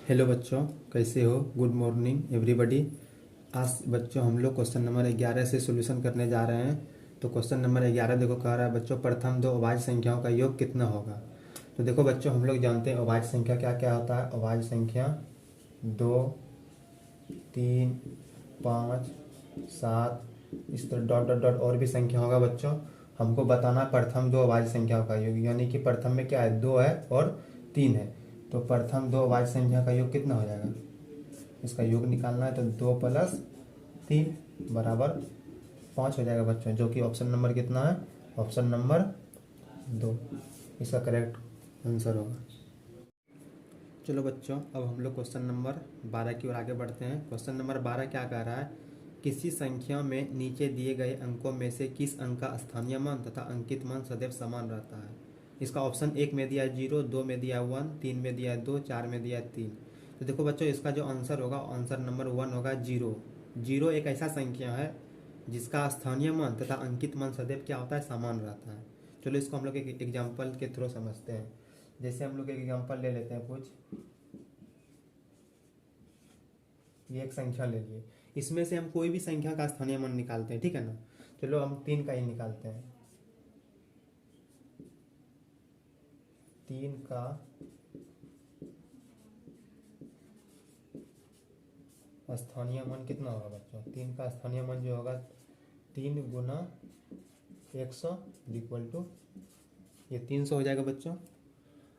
Hello बच्चों, कैसे हो? Good morning everybody. आज बच्चों हम लोग क्वेश्चन नंबर 11 से सॉल्यूशन करने जा रहे हैं। तो क्वेश्चन नंबर 11 देखो कह रहा है बच्चों, प्रथम दो अभाज्य संख्याओं का योग कितना होगा। तो देखो बच्चों, हम लोग जानते हैं अभाज्य संख्या क्या क्या होता है। अभाज्य संख्या 2, 3, 5, 7, इस तरह डॉट डॉट डॉट और भी संख्या होगा बच्चों। हमको बताना प्रथम दो अभाज्य संख्याओं का योग, यानी कि प्रथम में क्या है, 2 है और 3 है। तो प्रथम दो अभाज्य संख्या का योग कितना हो जाएगा, इसका योग निकालना है। तो 2 + 3 बराबर 5 हो जाएगा बच्चों, जो कि ऑप्शन नंबर कितना है, ऑप्शन नंबर 2 इसका करेक्ट आंसर होगा। चलो बच्चों, अब हम लोग क्वेश्चन नंबर 12 की ओर आगे बढ़ते हैं। क्वेश्चन नंबर 12 क्या कह रहा है, किसी संख्या में नीचे दिए गए अंकों में से किस अंक का स्थानीय मान तथा अंकित मान सदैव समान रहता है। इसका ऑप्शन 1 में दिया है 0, 2 में दिया है 1, 3 में दिया है 2, 4 में दिया है 3। तो देखो बच्चों, इसका जो आंसर होगा, आंसर नंबर 1 होगा 0। 0 एक ऐसा संख्या है जिसका स्थानीय मान तथा अंकित मान सदैव क्या होता है, समान रहता है। चलो इसको हम लोग एक एग्जाम्पल के थ्रू समझते हैं। जैसे हम लोग एक एग्जाम्पल ले लेते हैं कुछ, ये एक संख्या ले लिए, इसमें से हम कोई भी संख्या का स्थानीय मान निकालते हैं, ठीक है ना। चलो हम 3 का ही निकालते हैं। 3 का स्थानीय मान कितना होगा बच्चों, 3 का स्थानीय मान जो होगा 3 गुना 100 इक्वल टू ये 300 हो जाएगा बच्चों।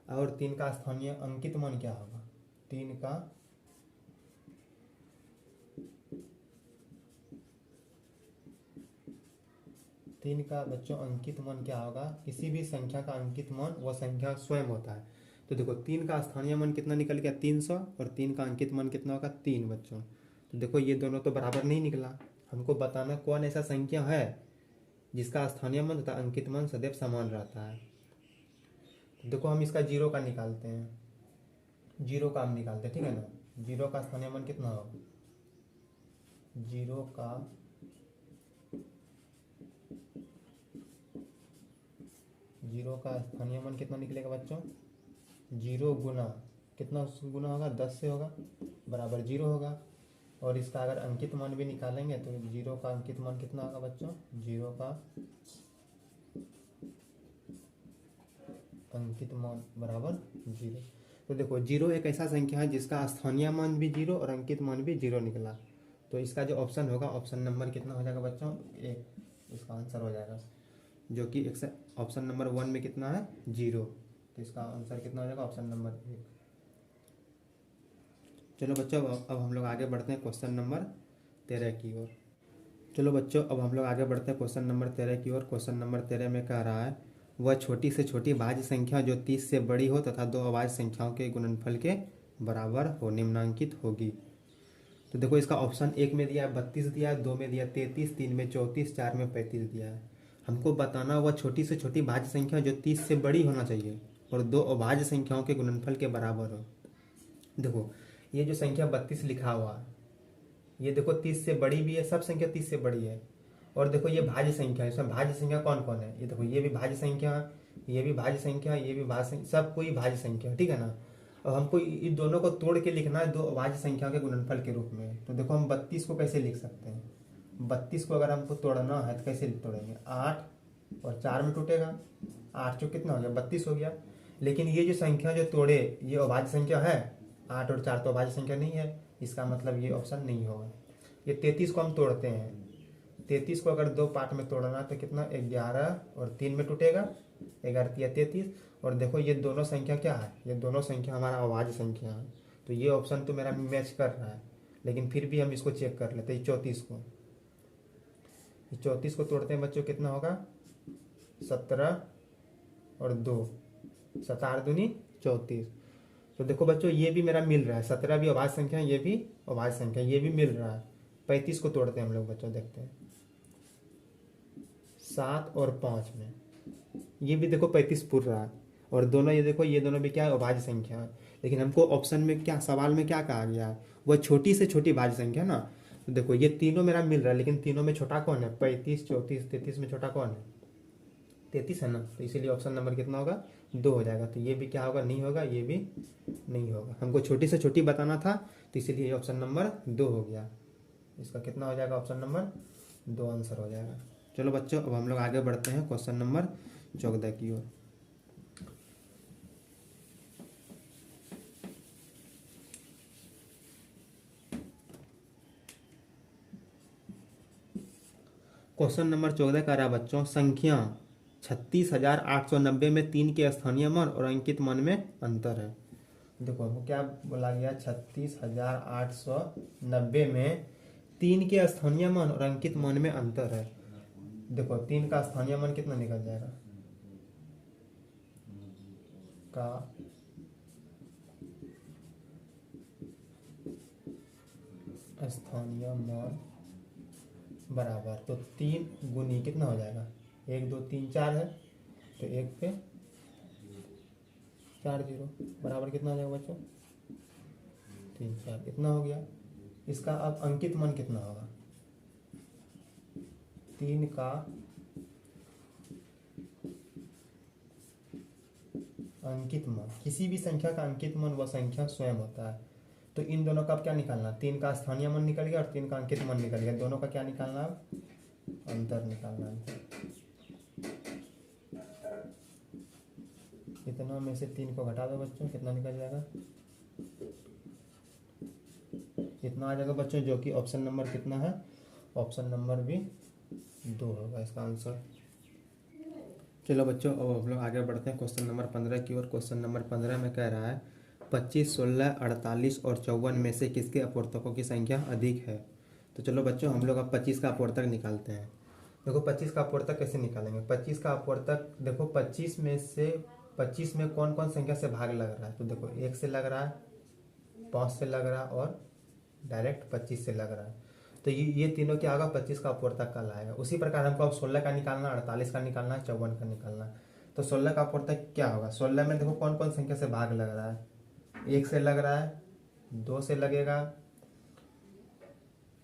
और 3 का स्थानीय अंकित मान क्या होगा, 3 का बच्चों अंकित मान क्या होगा, किसी भी संख्या का अंकित मान वह संख्या स्वयं होता है। तो देखो 3 का स्थानीय मान कितना निकल गया, 300, और 3 का अंकित मान कितना होगा, 3 बच्चों। तो देखो ये दोनों तो बराबर नहीं निकला। हमको बताना कौन ऐसा संख्या है जिसका स्थानीय मान तथा अंकित मान सदैव समान रहता है। तो देखो हम इसका 0 का निकालते हैं, 0 का हम निकालते हैं, ठीक है ना। 0 का स्थानीय मान कितना होगा, 0 का स्थानीय मान कितना निकलेगा बच्चों, 0 गुना कितना गुना होगा, 10 से होगा, बराबर 0 होगा। और इसका अगर अंकित मान भी निकालेंगे तो 0 का अंकित मान कितना होगा बच्चों, 0 का अंकित मान बराबर 0। तो देखो 0 एक ऐसा संख्या है जिसका स्थानीय मान भी 0 और अंकित मान भी 0 निकला। तो इसका जो ऑप्शन होगा, ऑप्शन नंबर कितना हो जाएगा बच्चों, 1 इसका आंसर हो जाएगा, जो कि ऑप्शन नंबर 1 में कितना है, 0। तो इसका आंसर कितना हो जाएगा, ऑप्शन नंबर 1। चलो बच्चों, अब हम लोग आगे बढ़ते हैं क्वेश्चन नंबर 13 की ओर। चलो बच्चों, अब हम लोग आगे बढ़ते हैं क्वेश्चन नंबर 13 की ओर। क्वेश्चन नंबर 13 में कह रहा है, वह छोटी से छोटी भाज्य संख्या जो 30 से बड़ी हो तथा दो अभाज्य संख्याओं के गुणनफल के बराबर हो निम्नांकित होगी। तो देखो इसका ऑप्शन 1 में दिया है 32 दिया है, 2 में दिया 33, 3 में 34, 4 में 35 दिया है। हमको बताना वह छोटी से छोटी भाज्य संख्या जो 30 से बड़ी होना चाहिए और दो अभाज्य संख्याओं के गुणनफल के बराबर हो। देखो ये जो संख्या 32 लिखा हुआ है, ये देखो 30 से बड़ी भी है, सब संख्या 30 से बड़ी है। और देखो ये भाज्य संख्या है, इसमें भाज्य संख्या कौन कौन है, ये देखो ये भी भाज्य संख्या, ये भी भाज्य संख्या, ये भी भाज्य संख्या, सब कोई भाज्य संख्या, ठीक है ना। अब हमको इन दोनों को तोड़ के लिखना है दो अभाज्य संख्या के गुणनफल के रूप में। तो देखो हम 32 को कैसे लिख सकते हैं, 32 को अगर हमको तोड़ना है तो कैसे तोड़ेंगे, 8 और 4 में टूटेगा, 8 जो कितना हो गया, 32 हो गया। लेकिन ये जो संख्या जो तोड़े ये अभाज्य संख्या है, 8 और 4 तो अभाज्य संख्या नहीं है, इसका मतलब ये ऑप्शन नहीं होगा। ये 33 को हम तोड़ते हैं, 33 को अगर दो पार्ट में तोड़ना तो कितना, 11 और 3 में टूटेगा, 11 या 33। और देखो ये दोनों संख्या क्या है, ये दोनों संख्या हमारा अभाज्य संख्या है। तो ये ऑप्शन तो मेरा मैच कर रहा है, लेकिन फिर भी हम इसको चेक कर लेते हैं। 34 को तोड़ते हैं बच्चों, कितना होगा, 17 और 2, 17 दूनी 34। तो देखो बच्चों ये भी मेरा मिल रहा है, 17 भी अभाज्य संख्या, ये भी अभाज्य संख्या, ये भी मिल रहा है। 35 को तोड़ते हैं हम लोग बच्चों, देखते हैं 7 और 5 में, ये भी देखो 35 पूर रहा है। और दोनों ये देखो, ये दोनों भी क्या है, अभाज्य संख्या है। लेकिन हमको ऑप्शन में क्या, सवाल में क्या कहा गया है, वह छोटी से छोटी भाज्य संख्या ना। तो देखो ये तीनों मेरा मिल रहा है, लेकिन तीनों में छोटा कौन है, 35, 34, 33 में छोटा कौन है, 33 है ना। तो इसीलिए ऑप्शन नंबर कितना होगा, 2 हो जाएगा। तो ये भी क्या होगा, नहीं होगा, ये भी नहीं होगा। हमको छोटी से छोटी बताना था, तो इसीलिए ये ऑप्शन नंबर 2 हो गया। इसका कितना हो जाएगा, ऑप्शन नंबर 2 आंसर हो जाएगा। चलो बच्चों, अब हम लोग आगे बढ़ते हैं क्वेश्चन नंबर 14 की ओर। क्वेश्चन नंबर 14 का रहा बच्चों, संख्या 36,890 में 3 के स्थानीय मान और अंकित मान में अंतर है। देखो हमको क्या बोला गया, 36,890 में 3 के स्थानीय मान और अंकित मान में अंतर है। देखो 3 का स्थानीय मान कितना निकल जाएगा, का स्थानीय मान बराबर, तो 3 गुनी कितना हो जाएगा, 1 2 3 4 है, तो 1 पे 4 0 बराबर कितना हो जाएगा बच्चों, 3 4, इतना हो गया। इसका अब अंकित मान कितना होगा, 3 का अंकित मान, किसी भी संख्या का अंकित मान वह संख्या स्वयं होता है। तो इन दोनों का अब क्या निकालना, 3 का स्थानीय मान निकल गया और 3 का अंकित मान निकल गया, दोनों का क्या निकालना, अब अंतर निकालना है। इतना में से 3 को घटा दो बच्चों, कितना निकल जाएगा, इतना आ जाएगा बच्चों, जो कि ऑप्शन नंबर कितना है, ऑप्शन नंबर भी 2 होगा इसका आंसर। चलो बच्चों, अब हम लोग आगे बढ़ते हैं क्वेश्चन नंबर 15 की ओर। क्वेश्चन नंबर 15 में कह रहा है 25, 16, 48 और 54 में से किसके अपवर्तकों की संख्या अधिक है। तो चलो बच्चों, हम लोग अब 25 का अपवर्तक निकालते हैं। देखो 25 का अपवर्तक कैसे निकालेंगे, 25 का अपवर्तक देखो 25 में कौन कौन संख्या से भाग लग रहा है। तो देखो 1 से लग रहा है, 5 से लग रहा है और डायरेक्ट 25 से लग रहा है। तो ये तीनों क्या होगा, 25 का अपवर्तक कल आएगा। उसी प्रकार हमको अब 16 का निकालना, 48 का निकालना, 54 का निकालना। तो 16 का अपवर्तक क्या होगा, 16 में देखो कौन कौन संख्या से भाग लग रहा है, 1 से लग रहा है, 2 से लगेगा,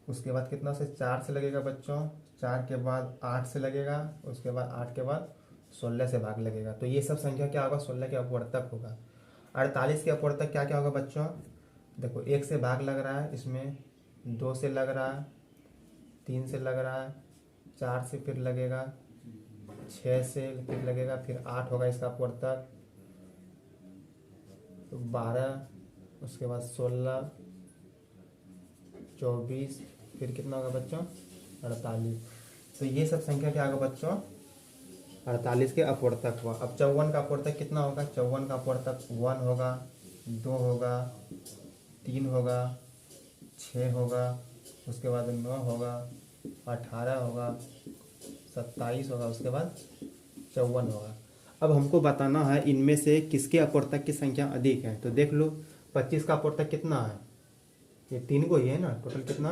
उसके बाद कितना से 4 से लगेगा बच्चों, 4 के बाद 8 से लगेगा, उसके बाद 8 के बाद 16 से भाग लगेगा। तो ये सब संख्या क्या होगा, 16 के अपवर्तक होगा। 48 के अपवर्तक क्या क्या होगा बच्चों, देखो 1 से भाग लग रहा है, इसमें 2 से लग रहा है, 3 से लग रहा है, 4 से फिर लगेगा, 6 से फिर लगेगा, फिर 8 होगा इसका अपवर्तक, तो 12, उसके बाद 16, 24, फिर कितना होगा बच्चों, 48। तो ये सब संख्या क्या होगा बच्चों, 48 के अपवर्तक हुआ। अब 54 का अपवर्तक कितना होगा, 54 का अपवर्तक 1 होगा, 2 होगा, 3 होगा, 6 होगा, उसके बाद 9 होगा, 18 होगा, 27 होगा, उसके बाद 54 होगा। अब हमको बताना है इनमें से किसके अपवर्तक की संख्या अधिक है। तो देख लो 25 का अपवर्तक कितना है, ये 3 को ही है ना, टोटल कितना,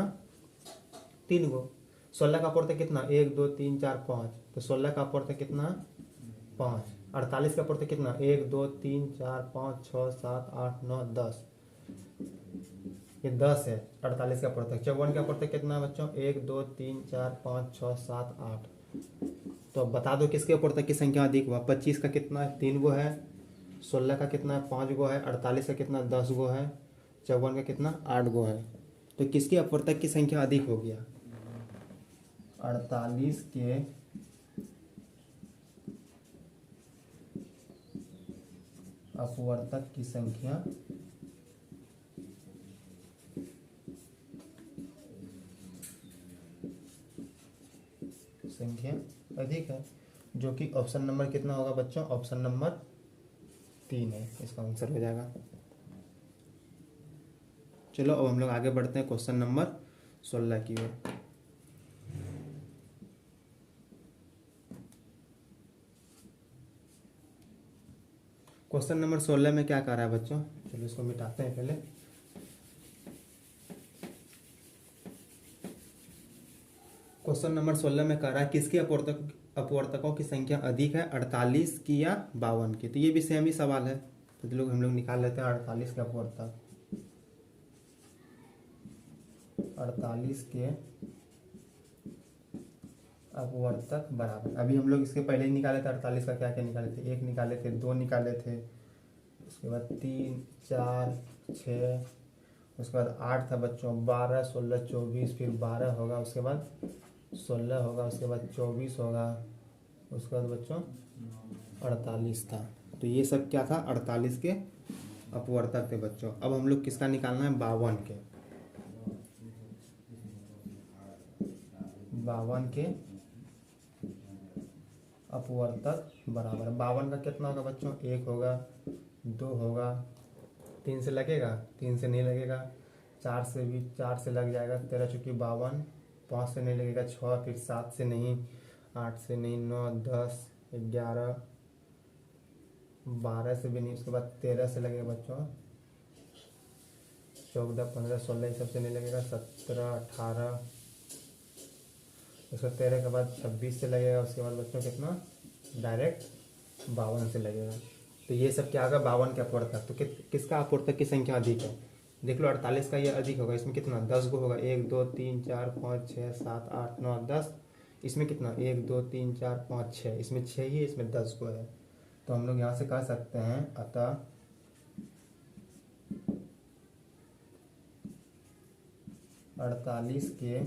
3 को। 16 का अपवर्तक कितना, 1 2 3 4 5, तो 16 का अपवर्तक कितना, 5। 48 का अपवर्तक कितना, 1 2 3 4 5 6 7 8 9 10, ये 10 है 48 का अपवर्तक। 54 का अपवर्तक कितना है बच्चों, 1 2 3 4 5 6 7 8। तो अब बता दो किसके अपवर्तक की संख्या अधिक हुआ, 25 का कितना है, 3 गो है, 16 का कितना है, 5 गो है, 48 का कितना 10 गो है, 54 का कितना 8 गो है। तो किसके अपवर्तक की संख्या अधिक हो गया, 48 के अपवर्तक की संख्या अधिक है, जो कि ऑप्शन नंबर कितना होगा बच्चों, ऑप्शन नंबर 3 है, इसका आंसर हो जाएगा। चलो अब हम लोग आगे बढ़ते हैं क्वेश्चन नंबर 16 की ओर। क्वेश्चन नंबर 16 में क्या कह रहा है बच्चों, चलो इसको मिटाते हैं पहले। क्वेश्चन नंबर 16 में कह रहा है किसके अपवर्तकों की संख्या अधिक है, 48 की या 52 की। तो ये भी सेम ही सवाल है, तो लोग हम लोग निकाल लेते हैं 48 के अपवर्तक। 48 के अपवर्तक बराबर, अभी हम लोग इसके पहले ही निकाले थे 48 का, क्या क्या निकाले थे, 1 निकाले थे, 2 निकाले थे, उसके बाद 3 4 6, उसके बाद 8 था बच्चों, 12 16 24, फिर 12 होगा, उसके बाद 16 होगा, उसके बाद 24 होगा, उसके बाद बच्चों 48 था। तो ये सब क्या था, 48 के अपवर्तक थे बच्चों। अब हम लोग किसका निकालना है, 52 के अपवर्तक बराबर। 52 का कितना होगा बच्चों, 1 होगा, 2 होगा, 3 से लगेगा, 3 से नहीं लगेगा, 4 से भी, 4 से लग जाएगा, 13 चूँकि 52, 5 से नहीं लगेगा, 6, फिर 7 से नहीं, 8 से नहीं, 9 10 11 12 से भी नहीं, उसके बाद 13 से लगेगा बच्चों, 14 15 16 ये सबसे नहीं लगेगा, 17 18, उसके 13 के बाद 26 से लगेगा, उसके बाद बच्चों कितना, डायरेक्ट 52 से लगेगा। तो ये सब क्या होगा, 52 के अपवर्तक। तो किसका अपवर्तक की संख्या अधिक है, देख लो, 48 का ये अधिक होगा, इसमें कितना 10 गो होगा, 1 2 3 4 5 6 7 8 9 10, इसमें कितना 1 2 3 4 5 6, इसमें 6 ही है, इसमें 10 गो है। तो हम लोग यहाँ से कह सकते हैं, अतः 48 के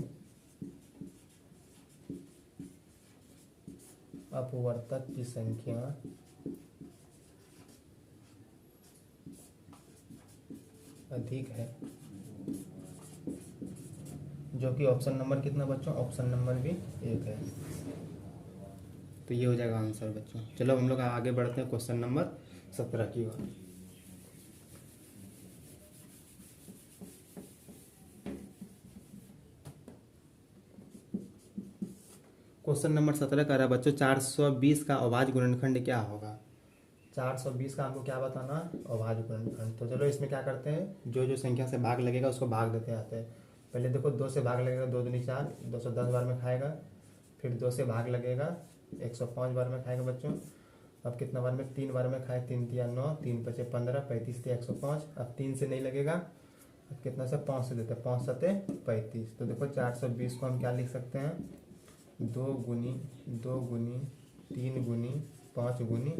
अपवर्तक की संख्या अधिक है, जो कि ऑप्शन नंबर कितना बच्चों, ऑप्शन नंबर भी 1 है। तो ये हो जाएगा आंसर बच्चों। चलो हम लोग आगे बढ़ते हैं क्वेश्चन नंबर 17 की ओर। क्वेश्चन नंबर 17 कह रहा है बच्चों, 420 का अभाज्य गुणनखंड क्या होगा। 420 का हमको क्या बताना, अभाज्य गुणनखंड। तो चलो इसमें क्या करते हैं, जो जो संख्या से भाग लगेगा उसको भाग देते आते हैं। पहले देखो 2 से भाग लगेगा, 2 दूनी 4, 210 बार में खाएगा, फिर 2 से भाग लगेगा, 105 बार में खाएगा बच्चों। अब कितना बार में, 3 बार में खाए, 3 तिया 9, 3 पचे 15, 35 तिया 105। अब 3 से नहीं लगेगा, अब कितना से 5 से देते हैं, 5 सते 35। तो देखो 420 को हम क्या लिख सकते हैं, 2 गुनी 2 गुनी 3 गुनी 5 गुनी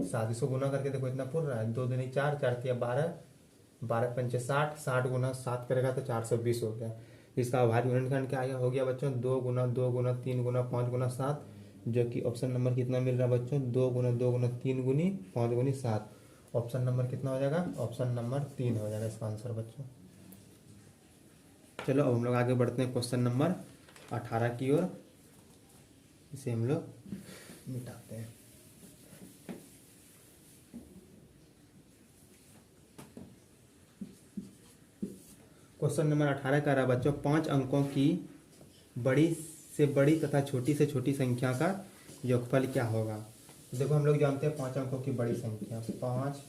7। इसको गुना करके देखो इतना पुर रहा है, 2 दूनी 4, 4 तिया 12, 12 पंचे 60, 60 गुना 7 करेगा तो 420 हो गया। इसका अभाज्य गुणनखंड क्या हो गया बच्चों, 2 गुना 2 गुना 3 गुना 5 गुना 7, जो कि ऑप्शन नंबर कितना मिल रहा है बच्चों, 2 गुना 2 गुना 3 गुनी 5 गुनी 7। ऑप्शन नंबर कितना हो जाएगा, ऑप्शन नंबर 3 हो जाएगा इसका आंसर बच्चों। चलो अब हम लोग आगे बढ़ते हैं क्वेश्चन नंबर 18 की ओर। इसे हम लोग मिटाते हैं। क्वेश्चन नंबर 18 का रहा बच्चों, 5 अंकों की बड़ी से बड़ी तथा छोटी से छोटी संख्या का योगफल क्या होगा। देखो हम लोग जानते हैं 5 अंकों की बड़ी संख्या, 5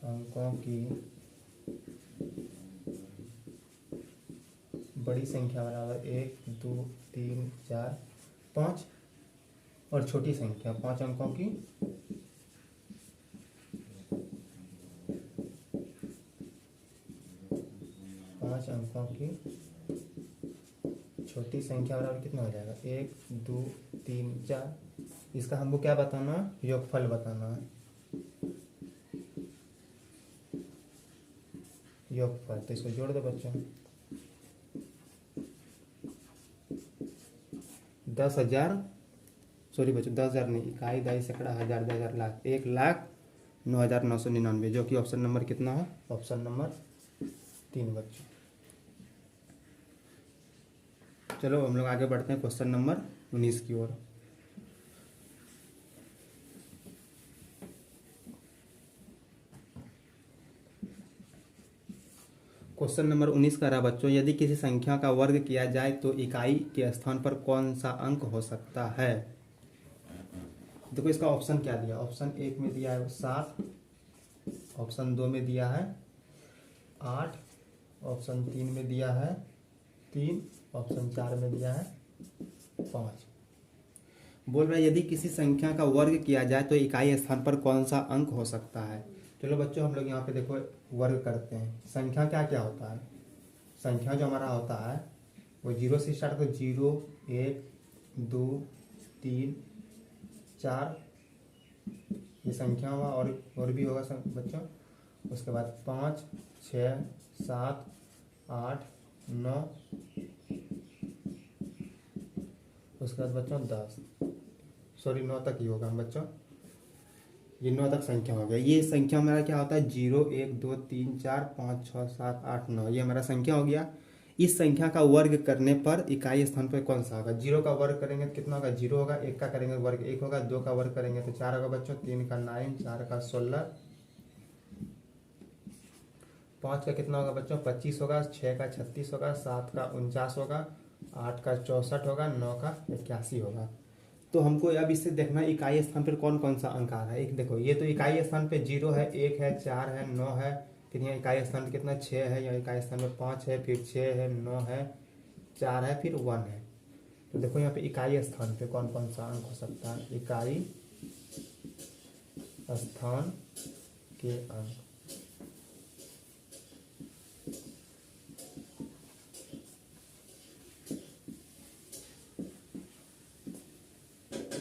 अंकों की बड़ी संख्या बराबर 1 2 3 4 5, और छोटी संख्या 5 अंकों की 5 अंकों की छोटी संख्या बराबर कितना हो जाएगा, 1 2 3 4। इसका हमको क्या बताना है, योगफल बताना है, योगफल। तो इसको जोड़ दो बच्चों, 10,000, सॉरी बच्चों 10,000 नहीं, इकाई दाई सैकड़ा हजार 10,000 लाख, 1,09,999, जो कि ऑप्शन नंबर कितना है, ऑप्शन नंबर 3 बच्चों। चलो हम लोग आगे बढ़ते हैं क्वेश्चन नंबर 19 की ओर। क्वेश्चन नंबर 19 का रहा बच्चों, यदि किसी संख्या का वर्ग किया जाए तो इकाई के स्थान पर कौन सा अंक हो सकता है। देखो इसका ऑप्शन क्या दिया, ऑप्शन 1 में दिया है 7, ऑप्शन 2 में दिया है 8, ऑप्शन 3 में दिया है 3, ऑप्शन 4 में दिया है 5। बोल रहा है यदि किसी संख्या का वर्ग किया जाए तो इकाई स्थान पर कौन सा अंक हो सकता है। चलो बच्चों हम लोग यहाँ पे देखो वर्ग करते हैं। संख्या क्या क्या होता है, संख्या जो हमारा होता है वो जीरो से स्टार्ट, तो 0 1 2 3 4 ये संख्या हुआ, और भी होगा बच्चों। उसके बाद 5 6 7 8 9, उसके बाद बच्चों 10, सॉरी 9 तक ही होगा बच्चों। ये 9 तक संख्या हो गया। ये संख्या हमारा क्या होता है, 0 1 2 3 4 5 6 7 8 9, ये हमारा संख्या हो गया। इस संख्या का वर्ग करने पर इकाई स्थान पर कौन सा होगा। 0 का वर्ग करेंगे तो कितना होगा, 0 होगा। 1 का करेंगे वर्ग 1 होगा। 2 का वर्ग करेंगे तो 4 होगा बच्चों। 3 का 9, 4 का 16, 5 का कितना होगा बच्चों, 25 होगा। 6 का 36 होगा। 7 का 49 होगा। 8 का 64 होगा। 9 का 81 होगा। तो हमको अब इससे देखना इकाई स्थान पर कौन कौन सा अंक आ रहा है। एक देखो, ये तो इकाई स्थान पे 0 है, 1 है, 4 है, 9 है। फिर यहाँ इकाई स्थान पे कितना, 6 है। यहाँ इकाई स्थान पे 5 है, फिर 6 है, 9 है, 4 है, फिर 1 है। तो देखो यहाँ पे इकाई स्थान पे कौन कौन सा अंक हो सकता है। इकाई स्थान के अंक,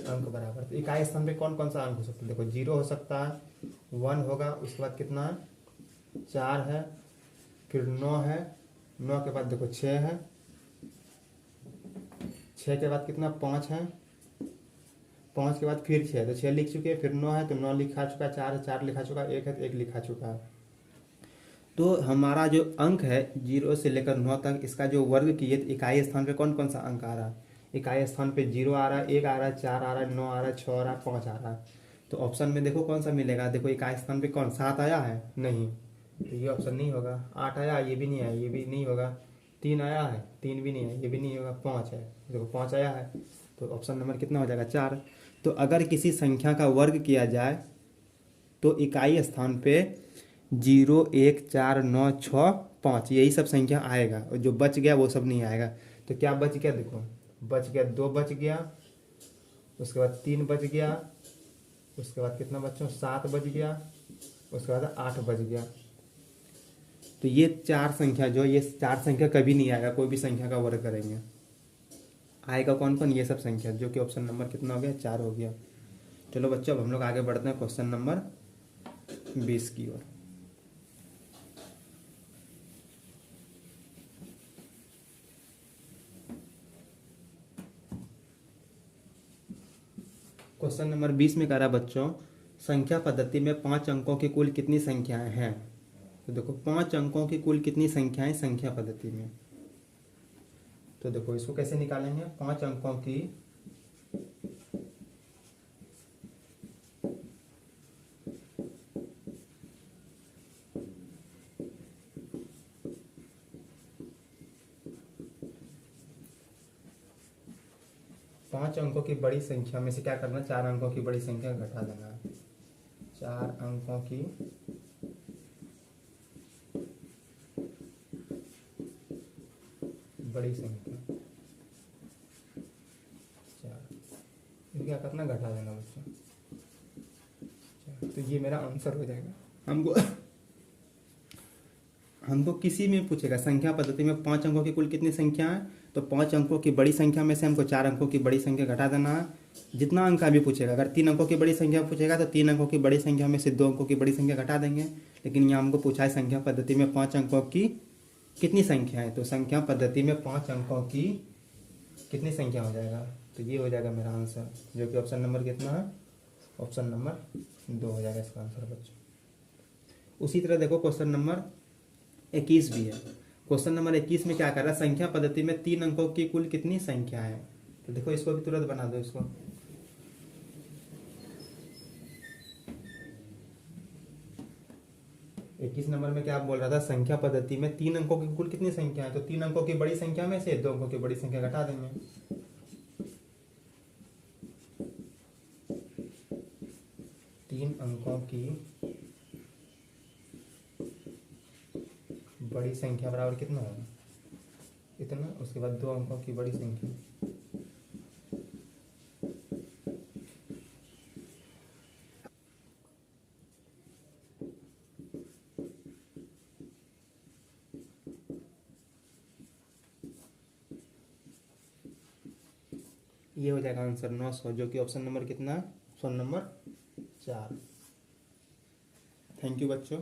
अंक बराबर, तो इकाई स्थान पे कौन कौन सा अंक हो सकता है। देखो 0 हो सकता है, 1 होगा। उसके बाद कितना है, 4 है, फिर 9 है। 9 के बाद देखो 6 है। 6 के बाद कितना, 5 है। 5 के बाद फिर 6 है, तो 6 लिख चुके हैं। फिर 9 है, तो 9 लिखा चुका। 4 है, 4 लिखा चुका। 1 है, तो 1 लिखा चुका है। तो हमारा जो अंक है 0 से लेकर 9 तक, इसका जो वर्ग किए तो इकाई स्थान पे कौन कौन सा अंक आ रहा है। इकाई स्थान पे 0 आ रहा है, 1 आ रहा है, 4 आ रहा है, 9 आ रहा है, 6 आ रहा है, 5 आ रहा है। तो ऑप्शन में देखो कौन सा मिलेगा। देखो इकाई स्थान पे कौन, 7 आया है, नहीं, तो ये ऑप्शन नहीं होगा। 8 आया, ये भी नहीं आया, ये भी नहीं होगा। 3 आया है, 3 भी नहीं है, ये भी नहीं होगा। 5 है, देखो 5 आया है, तो ऑप्शन नंबर कितना हो जाएगा, 4। तो अगर किसी संख्या का वर्ग किया जाए तो इकाई स्थान पे 0 1 4 9 6 5 यही सब संख्या आएगा, और जो बच गया वो सब नहीं आएगा। तो क्या बच गया, देखो बच गया, 2 बच गया। उसके बाद 3 बच गया। उसके बाद कितना बच्चों, 7 बच गया। उसके बाद 8 बच गया। तो ये 4 संख्या, जो ये 4 संख्या कभी नहीं आएगा। कोई भी संख्या का वर्ग करेंगे आएगा कौन कौन, ये सब संख्या, जो कि ऑप्शन नंबर कितना हो गया, 4 हो गया। चलो बच्चों अब हम लोग आगे बढ़ते हैं क्वेश्चन नंबर 20 की ओर। क्वेश्चन नंबर 20 में कह रहा है बच्चों, संख्या पद्धति में 5 अंकों की कुल कितनी संख्याएं हैं। तो देखो 5 अंकों की कुल कितनी संख्याएं संख्या पद्धति में। तो देखो इसको कैसे निकालेंगे, 5 अंकों की 5 अंकों की बड़ी संख्या में से क्या करना, 4 अंकों की बड़ी संख्या घटा देना है। 4 अंकों की बड़ी संख्या, 4, फिर क्या करना, घटा देना बच्चों। तो ये मेरा आंसर हो जाएगा। हमको किसी में पूछेगा संख्या पद्धति में 5 अंकों की कुल कितनी संख्या है, तो 5 अंकों की बड़ी संख्या में से हमको 4 अंकों की बड़ी संख्या घटा देना है। जितना अंक भी पूछेगा, अगर 3 अंकों की बड़ी संख्या पूछेगा तो 3 अंकों की बड़ी संख्या में से 2 अंकों की बड़ी संख्या घटा देंगे। लेकिन यहाँ हमको पूछा है संख्या पद्धति में 5 अंकों की कितनी संख्या है, तो संख्या पद्धति में 5 अंकों की कितनी संख्या हो जाएगा, तो ये हो जाएगा मेरा आंसर, जो कि ऑप्शन नंबर कितना है, ऑप्शन नंबर 2 हो जाएगा इसका आंसर बच्चों। उसी तरह देखो क्वेश्चन नंबर 21 भी है। क्वेश्चन नंबर 21 में क्या कर रहा है, संख्या पद्धति में 3 अंकों की कुल कितनी संख्या है। तो देखो इसको भी तुरंत बना दो इसको। इक्कीस नंबर में क्या बोल रहा था, संख्या पद्धति में 3 अंकों की कुल कितनी संख्या है, तो 3 अंकों की बड़ी संख्या में से 2 अंकों की बड़ी संख्या घटा देंगे। तीन अंकों की बड़ी संख्या बराबर कितना होगा, इतना। उसके बाद 2 अंकों की बड़ी संख्या, ये हो जाएगा आंसर 900, जो कि ऑप्शन नंबर कितना है, ऑप्शन नंबर 4। थैंक यू बच्चों।